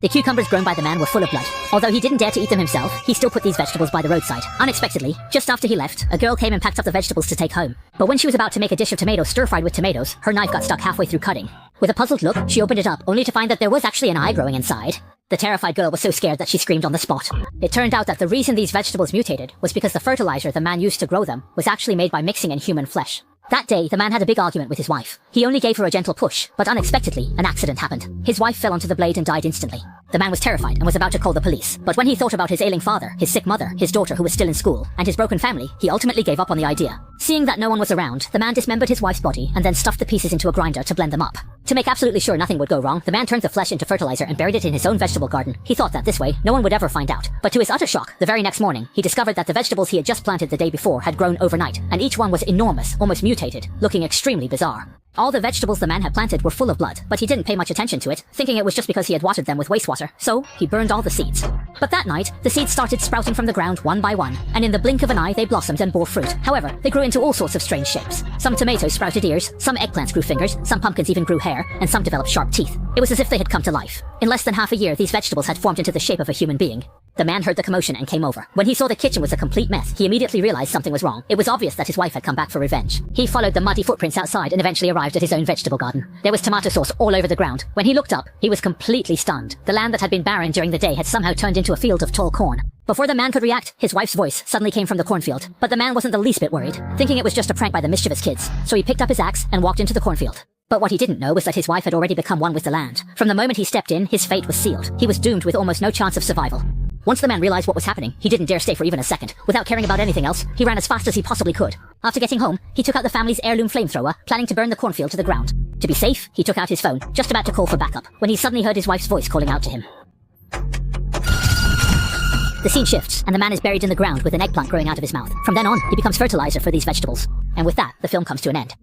The cucumbers grown by the man were full of blood. Although he didn't dare to eat them himself, he still put these vegetables by the roadside. Unexpectedly, just after he left, a girl came and packed up the vegetables to take home. But when she was about to make a dish of tomatoes stir-fried with tomatoes, her knife got stuck halfway through cutting. With a puzzled look, she opened it up, only to find that there was actually an eye growing inside. The terrified girl was so scared that she screamed on the spot. It turned out that the reason these vegetables mutated was because the fertilizer the man used to grow them was actually made by mixing in human flesh. That day, the man had a big argument with his wife. He only gave her a gentle push, but unexpectedly, an accident happened. His wife fell onto the blade and died instantly. The man was terrified and was about to call the police, but when he thought about his ailing father, his sick mother, his daughter who was still in school, and his broken family, he ultimately gave up on the idea. Seeing that no one was around, the man dismembered his wife's body and then stuffed the pieces into a grinder to blend them up. To make absolutely sure nothing would go wrong, the man turned the flesh into fertilizer and buried it in his own vegetable garden. He thought that this way, no one would ever find out. But to his utter shock, the very next morning, he discovered that the vegetables he had just planted the day before had grown overnight, and each one was enormous, almost mutated, looking extremely bizarre. All the vegetables the man had planted were full of blood, but he didn't pay much attention to it, thinking it was just because he had watered them with wastewater, so he burned all the seeds. But that night, the seeds started sprouting from the ground one by one, and in the blink of an eye they blossomed and bore fruit. However, they grew into all sorts of strange shapes. Some tomatoes sprouted ears, some eggplants grew fingers, some pumpkins even grew hair, and some developed sharp teeth. It was as if they had come to life. In less than half a year, these vegetables had formed into the shape of a human being. The man heard the commotion and came over. When he saw the kitchen was a complete mess, he immediately realized something was wrong. It was obvious that his wife had come back for revenge. He followed the muddy footprints outside and eventually arrived at his own vegetable garden. There was tomato sauce all over the ground. When he looked up, he was completely stunned. The land that had been barren during the day had somehow turned into a field of tall corn. Before the man could react, his wife's voice suddenly came from the cornfield. But the man wasn't the least bit worried, thinking it was just a prank by the mischievous kids. So he picked up his axe and walked into the cornfield. But what he didn't know was that his wife had already become one with the land. From the moment he stepped in, his fate was sealed. He was doomed with almost no chance of survival. Once the man realized what was happening, he didn't dare stay for even a second. Without caring about anything else, he ran as fast as he possibly could. After getting home, he took out the family's heirloom flamethrower, planning to burn the cornfield to the ground. To be safe, he took out his phone, just about to call for backup, when he suddenly heard his wife's voice calling out to him. The scene shifts, and the man is buried in the ground with an eggplant growing out of his mouth. From then on, he becomes fertilizer for these vegetables. And with that, the film comes to an end.